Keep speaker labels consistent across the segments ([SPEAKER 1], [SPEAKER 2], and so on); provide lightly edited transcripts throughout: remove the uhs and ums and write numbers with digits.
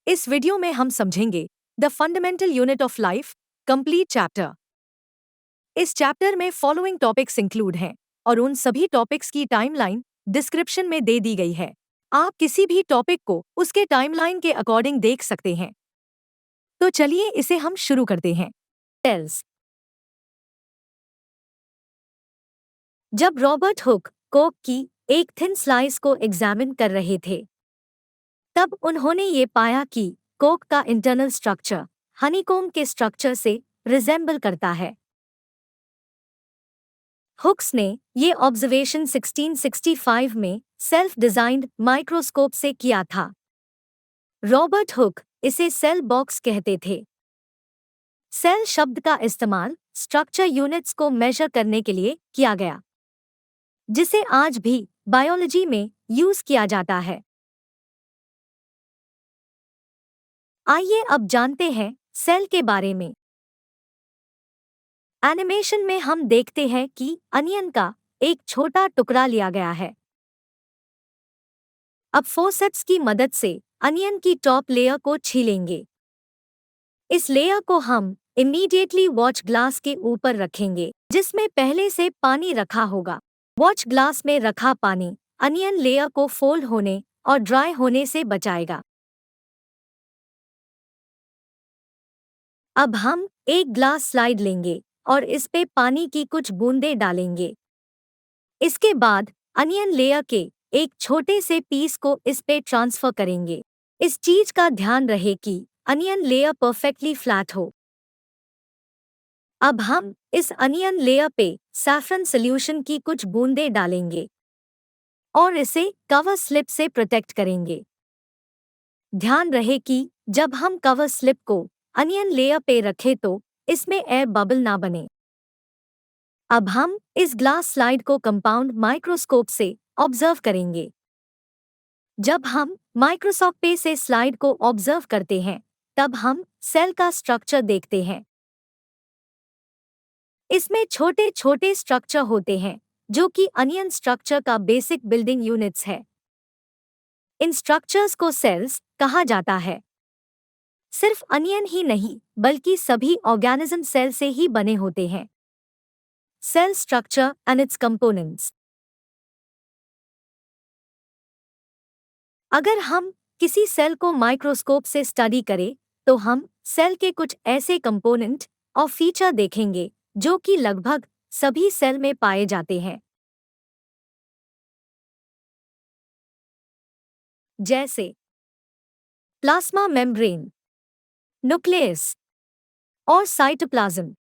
[SPEAKER 1] इस वीडियो में हम समझेंगे the fundamental unit of life complete chapter. इस चैप्टर में फॉलोइंग टॉपिक्स इंक्लूड हैं और उन सभी टॉपिक्स की टाइमलाइन डिस्क्रिप्शन में दे दी गई है। आप किसी भी टॉपिक को उसके टाइमलाइन के अकॉर्डिंग देख सकते हैं। तो चलिए इसे हम शुरू करते हैं। सेल्स। जब रॉबर्ट हुक कोक की एक थिन स्लाइस को एग्जामिन कर रहे थे, तब उन्होंने ये पाया कि कोक का इंटरनल स्ट्रक्चर हनीकॉम्ब के स्ट्रक्चर से रिजेंबल करता है। हुक्स ने ये ऑब्जर्वेशन 1665 में सेल्फ डिजाइंड माइक्रोस्कोप से किया था। रॉबर्ट हुक इसे सेल बॉक्स कहते थे। सेल शब्द का इस्तेमाल स्ट्रक्चर यूनिट्स को मेजर करने के लिए किया गया, जिसे आज भी बायोलॉजी में यूज किया जाता है। आइए अब जानते हैं सेल के बारे में। एनिमेशन में हम देखते हैं कि अनियन का एक छोटा टुकड़ा लिया गया है। अब फोर्सेप्स की मदद से अनियन की टॉप लेयर को छीलेंगे। इस लेयर को हम इमीडिएटली वॉच ग्लास के ऊपर रखेंगे, जिसमें पहले से पानी रखा होगा। वॉच ग्लास में रखा पानी अनियन लेयर को फोल्ड होने और ड्राई होने से बचाएगा। अब हम एक ग्लास स्लाइड लेंगे और इस पे पानी की कुछ बूंदें डालेंगे। इसके बाद अनियन लेयर के एक छोटे से पीस को इस पे ट्रांसफर करेंगे। इस चीज का ध्यान रहे कि अनियन लेयर परफेक्टली फ्लैट हो। अब हम इस अनियन लेयर पे सैफरन सॉल्यूशन की कुछ बूंदें डालेंगे और इसे कवर स्लिप से प्रोटेक्ट करेंगे। ध्यान रहे कि जब हम कवर स्लिप को अनियन लेयर पे रखें तो इसमें एयर बबल ना बने। अब हम इस ग्लास स्लाइड को कंपाउंड माइक्रोस्कोप से ऑब्जर्व करेंगे। जब हम माइक्रोस्कोप पे से स्लाइड को ऑब्जर्व करते हैं, तब हम सेल का स्ट्रक्चर देखते हैं। इसमें छोटे छोटे स्ट्रक्चर होते हैं जो कि अनियन स्ट्रक्चर का बेसिक बिल्डिंग यूनिट्स है। इन स्ट्रक्चर्स को सेल्स कहा जाता है। सिर्फ अनियन ही नहीं, बल्कि सभी ऑर्गेनिज्म सेल से ही बने होते हैं। Cell structure and its components. अगर हम किसी सेल को माइक्रोस्कोप से स्टडी करें, तो हम सेल के कुछ ऐसे कंपोनेंट और फीचर देखेंगे जो कि लगभग सभी सेल में पाए जाते हैं, जैसे प्लाज्मा मेम्ब्रेन, न्यूक्लियस और साइटोप्लाज्म।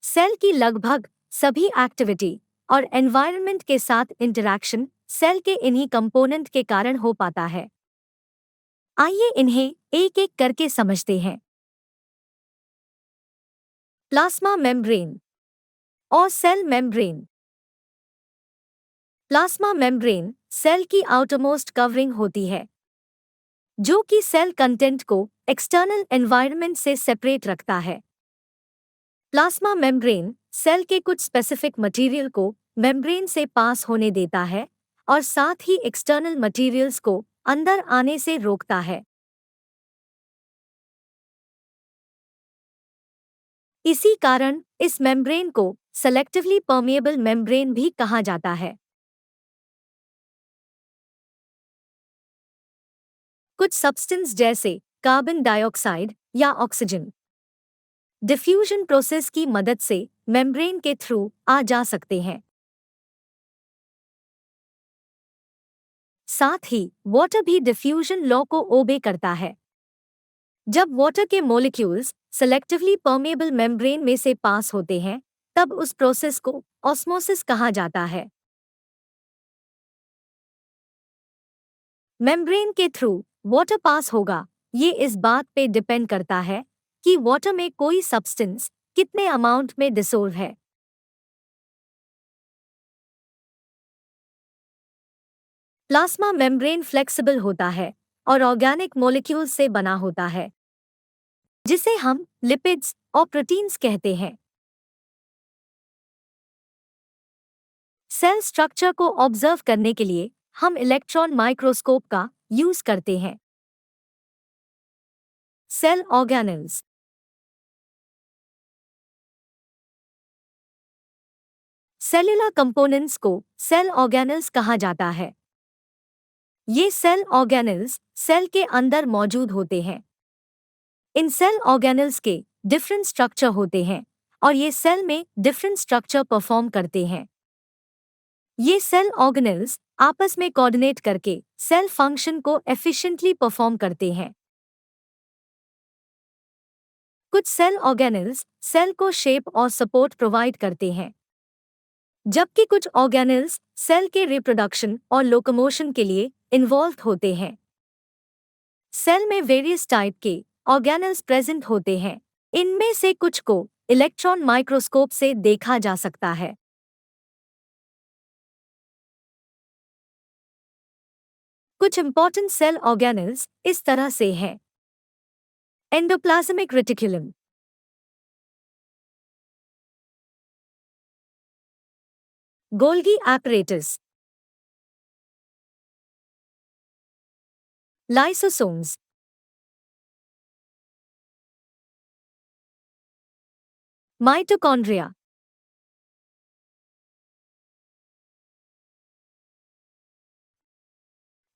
[SPEAKER 1] सेल की लगभग सभी एक्टिविटी और एनवायरनमेंट के साथ इंटरैक्शन सेल के इन्हीं कंपोनेंट के कारण हो पाता है। आइए इन्हें एक एक करके समझते हैं। प्लाज्मा मेम्ब्रेन और cell membrane. Plasma membrane cell की आउटरमोस्ट कवरिंग होती है, जो कि सेल कंटेंट को एक्सटर्नल एनवायरनमेंट से सेपरेट रखता है। प्लाज्मा मेम्ब्रेन सेल के कुछ स्पेसिफिक मटेरियल को मेम्ब्रेन से पास होने देता है और साथ ही एक्सटर्नल मटेरियल्स को अंदर आने से रोकता है। इसी कारण इस मेम्ब्रेन को सेलेक्टिवली परमिएबल मेम्ब्रेन भी कहा जाता है। कुछ सब्सटेंस जैसे कार्बन डाइऑक्साइड या ऑक्सीजन डिफ्यूजन प्रोसेस की मदद से मेम्ब्रेन के थ्रू आ जा सकते हैं। साथ ही वाटर भी डिफ्यूजन लॉ को ओबे करता है। जब वाटर के मॉलिक्यूल्स सेलेक्टिवली परमिएबल मेम्ब्रेन में से पास होते हैं, तब उस प्रोसेस को ऑस्मोसिस कहा जाता है। मेम्ब्रेन के थ्रू वाटर पास होगा, ये इस बात पे डिपेंड करता है कि वाटर में कोई सब्सटेंस कितने अमाउंट में डिसोल्व है। प्लाज्मा मेम्ब्रेन फ्लेक्सिबल होता है और ऑर्गेनिक मॉलिक्यूल्स से बना होता है, जिसे हम लिपिड्स और प्रोटीन्स कहते हैं। सेल स्ट्रक्चर को ऑब्जर्व करने के लिए हम इलेक्ट्रॉन माइक्रोस्कोप का यूज करते हैं। Cell organelles. सेल्यूलर कंपोनेंट्स को सेल ऑर्गेनेल्स कहा जाता है। ये सेल ऑर्गेनेल्स सेल के अंदर मौजूद होते हैं। इन सेल ऑर्गेनेल्स के डिफरेंट स्ट्रक्चर होते हैं और ये सेल में डिफरेंट स्ट्रक्चर परफॉर्म करते हैं। ये सेल ऑर्गेनेल्स आपस में कोऑर्डिनेट करके सेल फंक्शन को एफिशिएंटली परफॉर्म करते हैं। कुछ सेल ऑर्गेनेल्स सेल को शेप और सपोर्ट प्रोवाइड करते हैं, जबकि कुछ ऑर्गेनेल्स सेल के रिप्रोडक्शन और लोकोमोशन के लिए इन्वॉल्व होते हैं। सेल में वेरियस टाइप के ऑर्गेनेल्स प्रेजेंट होते हैं। इनमें से कुछ को इलेक्ट्रॉन माइक्रोस्कोप से देखा जा सकता है। कुछ इंपॉर्टेंट सेल ऑर्गेनेल्स इस तरह से हैं। Endoplasmic reticulum, Golgi apparatus, lysosomes, mitochondria,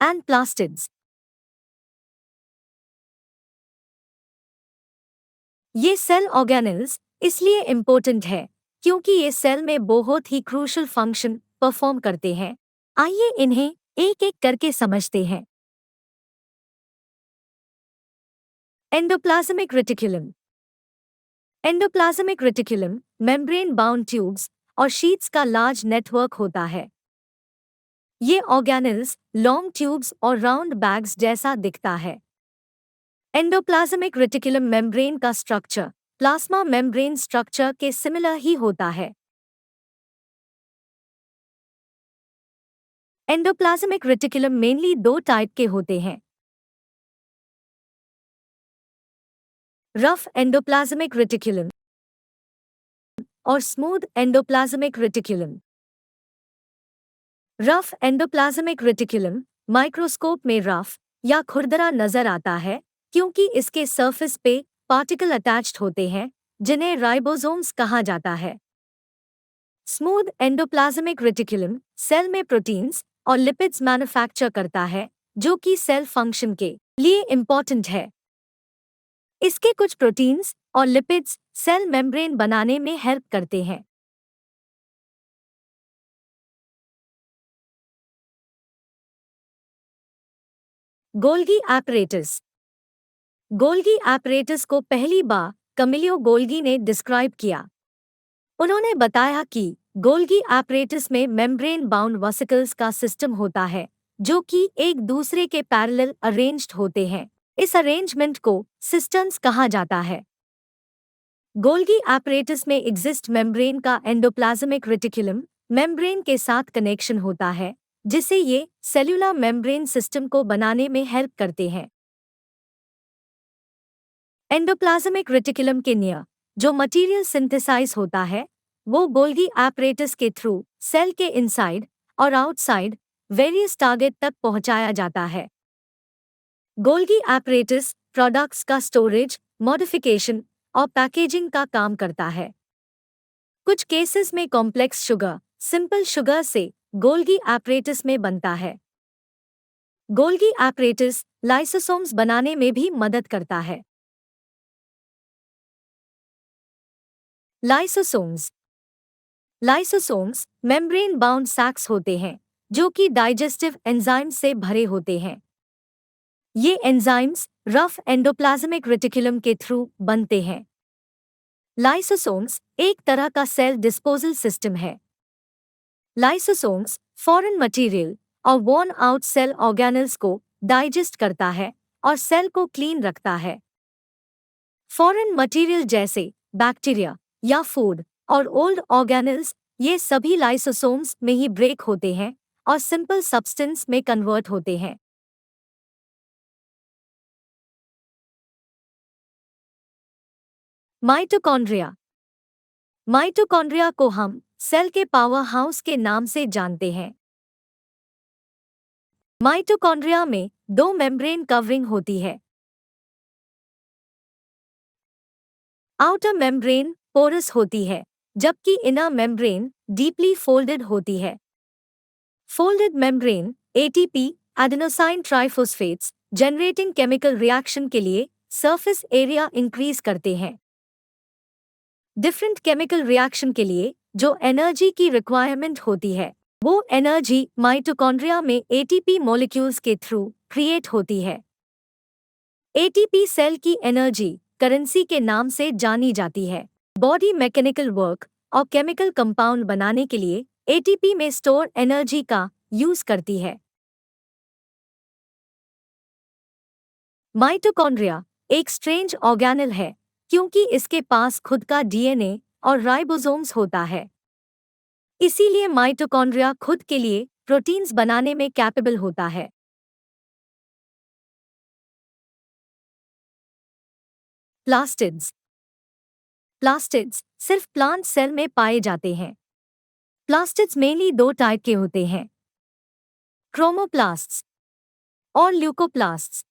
[SPEAKER 1] and plastids. ये सेल ऑर्गेनेल्स इसलिए इम्पोर्टेंट है क्योंकि ये सेल में बहुत ही क्रूशल फंक्शन परफॉर्म करते हैं। आइए इन्हें एक एक करके समझते हैं। Endoplasmic reticulum. Endoplasmic reticulum membrane bound tubes और शीट्स का लार्ज नेटवर्क होता है। ये ऑर्गेनेल्स लॉन्ग ट्यूब्स और राउंड बैग्स जैसा दिखता है। एंडोप्लाज्मिक रेटिकुलम मेम्ब्रेन का स्ट्रक्चर प्लाज्मा मेम्ब्रेन स्ट्रक्चर के सिमिलर ही होता है। एंडोप्लाज्मिक रेटिकुलम मेनली दो टाइप के होते हैं, रफ एंडोप्लाज्मिक रेटिकुलम और smooth endoplasmic reticulum. Rough endoplasmic reticulum microscope में रफ या खुरदरा नजर आता है क्योंकि इसके सरफेस पे पार्टिकल अटैच्ड होते हैं जिन्हें राइबोसोम्स कहा जाता है। स्मूथ एंडोप्लाज्मिक रेटिकुलम सेल में प्रोटीन्स और लिपिड्स मैन्युफैक्चर करता है जो कि सेल फंक्शन के लिए इम्पॉर्टेंट है। इसके कुछ प्रोटीन्स और लिपिड्स सेल मेम्ब्रेन बनाने में हेल्प करते हैं। Golgi apparatus। गोल्गी apparatus को पहली बार कमिलियो गोल्गी ने डिस्क्राइब किया। उन्होंने बताया कि गोल्गी apparatus में मेम्ब्रेन बाउंड वेसिकल्स का सिस्टम होता है जो कि एक दूसरे के पैरेलल अरेंज्ड होते हैं। इस अरेंजमेंट को सिस्टम्स कहा जाता है। गोल्गी apparatus में एग्जिस्ट मेम्ब्रेन का एंडोप्लाज्मिक रेटिकुलम मेम्ब्रेन के साथ कनेक्शन होता है जिसे ये सेल्यूलर मेम्ब्रेन सिस्टम को बनाने में हेल्प करते हैं। एंडोप्लाज्मिक रेटिकुलम के नियर जो मटेरियल सिंथेसाइज होता है वो गोल्गी apparatus के थ्रू सेल के इनसाइड और आउटसाइड वेरियस टारगेट तक पहुंचाया जाता है। गोल्गी apparatus प्रोडक्ट्स का स्टोरेज, मॉडिफिकेशन और पैकेजिंग का काम करता है। कुछ केसेस में कॉम्प्लेक्स शुगर सिंपल शुगर से गोल्गी apparatus में बनता है। गोल्गी apparatus लाइसोसोम्स बनाने में भी मदद करता है। लाइसोसोम्स। लाइसोसोम्स मेम्ब्रेन बाउंड सैक्स होते हैं जो कि डाइजेस्टिव एंजाइम्स से भरे होते हैं। ये एंजाइम्स रफ एंडोप्लाज्मिक रेटिकुलम के थ्रू बनते हैं। लाइसोसोम्स एक तरह का सेल डिस्पोजल सिस्टम है। लाइसोसोम्स फॉरेन मटेरियल और वॉर्न आउट सेल ऑर्गेनेल्स को डाइजेस्ट करता है और सेल को क्लीन रखता है। फॉरेन मटेरियल जैसे बैक्टीरिया या फूड और ओल्ड ऑर्गेनेल्स ये सभी लाइसोसोम्स में ही ब्रेक होते हैं और सिंपल सब्सटेंस में कन्वर्ट होते हैं। माइटोकॉन्ड्रिया। माइटोकॉन्ड्रिया को हम सेल के पावर हाउस के नाम से जानते हैं। माइटोकॉन्ड्रिया में दो मेम्ब्रेन कवरिंग होती है। आउटर मेम्ब्रेन पोरस होती है, जबकि इनर मेम्ब्रेन डीपली फोल्डेड होती है। Folded membrane ATP adenosine triphosphates generating chemical reaction के लिए सरफेस एरिया इंक्रीज करते हैं। डिफरेंट केमिकल रिएक्शन के लिए जो एनर्जी की रिक्वायरमेंट होती है, वो एनर्जी माइटोकॉन्ड्रिया में एटीपी मॉलिक्यूल्स के थ्रू क्रिएट होती है। एटीपी सेल की एनर्जी करेंसी के नाम से जानी जाती है। बॉडी मैकेनिकल वर्क और केमिकल कंपाउंड बनाने के लिए एटीपी में स्टोर एनर्जी का यूज करती है। माइटोकॉन्ड्रिया एक स्ट्रेंज ऑर्गेनेल है, क्योंकि इसके पास खुद का डीएनए और राइबोसोम्स होता है। इसीलिए माइटोकॉन्ड्रिया खुद के लिए प्रोटीन्स बनाने में कैपेबल होता है। प्लास्टिड्स प्लास्टिड्स सिर्फ प्लांट सेल में पाए जाते हैं। प्लास्टिड्स मेनली दो टाइप के होते हैं, क्रोमोप्लास्ट्स और ल्यूकोप्लास्ट्स।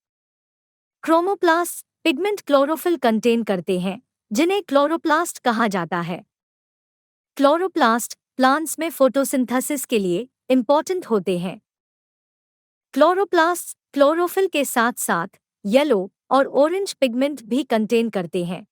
[SPEAKER 1] क्रोमोप्लास्ट पिगमेंट क्लोरोफिल कंटेन करते हैं, जिन्हें क्लोरोप्लास्ट कहा जाता है। क्लोरोप्लास्ट प्लांट्स में फोटोसिंथेसिस के लिए इंपॉर्टेंट होते हैं। क्लोरोप्लास्ट क्लोरोफिल के साथ साथ येलो और ऑरेंज पिगमेंट भी कंटेन करते हैं।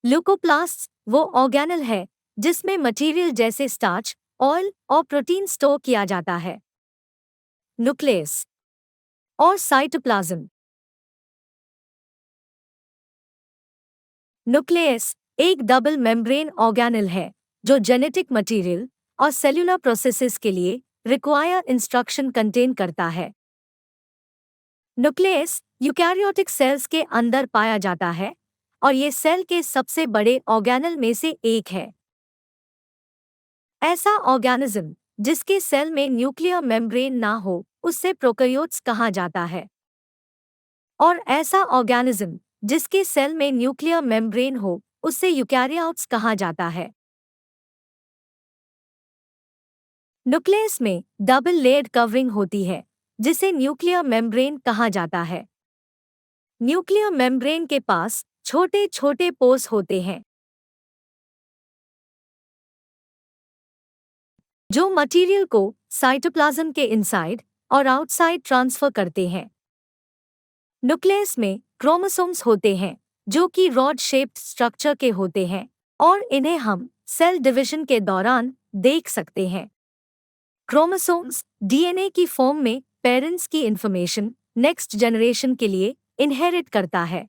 [SPEAKER 1] ल्यूकोप्लास्ट वो ऑर्गेनेल है जिसमें मटेरियल जैसे स्टार्च, ऑयल और प्रोटीन स्टोर किया जाता है। न्यूक्लियस और साइटोप्लाज्म। न्यूक्लियस एक डबल मेम्ब्रेन ऑर्गेनेल है जो जेनेटिक मटेरियल और सेल्यूलर प्रोसेसेस के लिए रिक्वायर इंस्ट्रक्शन कंटेन करता है। न्यूक्लियस यूकैरियोटिक सेल्स के अंदर पाया जाता है और ये सेल के सबसे बड़े ऑर्गेनेल में से एक है। ऐसा ऑर्गेनिज्म जिसके सेल में न्यूक्लियर मेम्ब्रेन ना हो, उससे प्रोकैरियोट्स कहा जाता है। और ऐसा ऑर्गेनिज्म जिसके सेल में न्यूक्लियर मेम्ब्रेन हो, उससे यूकैरियोट्स कहा जाता है। न्यूक्लियस में डबल लेयर्ड कवरिंग होती है, जिसे न्यूक्लियर मेम्ब्रेन कहा जाता है। न्यूक्लियर मेम्ब्रेन के पास छोटे छोटे पोर्स होते हैं जो मटेरियल को साइटोप्लाज्म के इनसाइड और आउटसाइड ट्रांसफर करते हैं। न्यूक्लियस में क्रोमोसोम्स होते हैं जो कि रॉड शेप्ड स्ट्रक्चर के होते हैं और इन्हें हम सेल डिवीजन के दौरान देख सकते हैं। क्रोमोसोम्स डीएनए की फॉर्म में पेरेंट्स की इंफॉर्मेशन नेक्स्ट जनरेशन के लिए इनहेरिट करता है।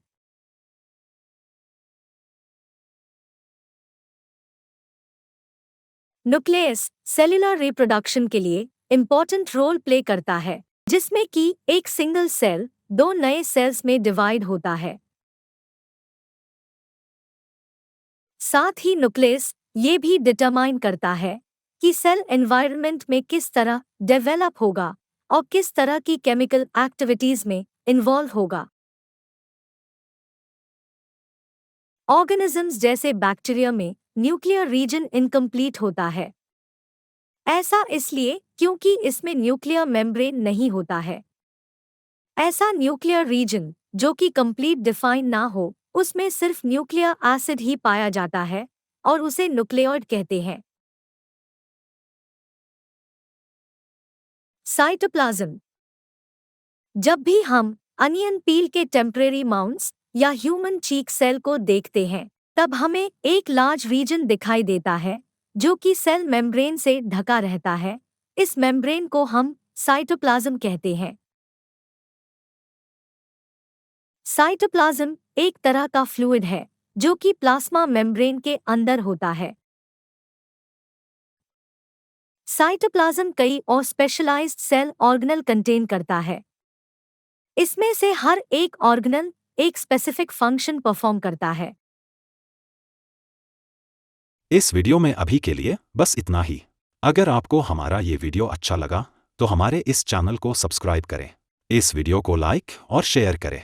[SPEAKER 1] न्यूक्लियस सेल्युलर रिप्रोडक्शन के लिए इंपॉर्टेंट रोल प्ले करता है, जिसमें कि एक सिंगल सेल दो नए सेल्स में डिवाइड होता है। साथ ही न्यूक्लियस ये भी डिटरमाइन करता है कि सेल एनवायरनमेंट में किस तरह डेवलप होगा और किस तरह की केमिकल एक्टिविटीज में इन्वॉल्व होगा। ऑर्गेनिजम्स जैसे बैक्टीरिया में न्यूक्लियर रीजन इनकम्प्लीट होता है। ऐसा इसलिए क्योंकि इसमें न्यूक्लियर मेम्ब्रेन नहीं होता है। ऐसा न्यूक्लियर रीजन जो कि कंप्लीट डिफाइन ना हो, उसमें सिर्फ न्यूक्लियर एसिड ही पाया जाता है और उसे न्यूक्लियोइड कहते हैं। साइटोप्लाज्म। जब भी हम अनियन पील के टेम्परेरी माउंट्स या ह्यूमन चीक सेल को देखते हैं, तब हमें एक लार्ज रीजन दिखाई देता है जो कि सेल मेम्ब्रेन से ढका रहता है। इस मेम्ब्रेन को हम साइटोप्लाज्म कहते हैं। साइटोप्लाज्म एक तरह का फ्लूइड है जो कि प्लाज्मा मेम्ब्रेन के अंदर होता है। साइटोप्लाज्म कई और स्पेशलाइज्ड सेल ऑर्गेनल कंटेन करता है। इसमें से हर एक ऑर्गेनल एक स्पेसिफिक फंक्शन परफॉर्म करता है।
[SPEAKER 2] इस वीडियो में अभी के लिए बस इतना ही। अगर आपको हमारा ये वीडियो अच्छा लगा तो हमारे इस चैनल को सब्सक्राइब करें, इस वीडियो को लाइक और शेयर करें।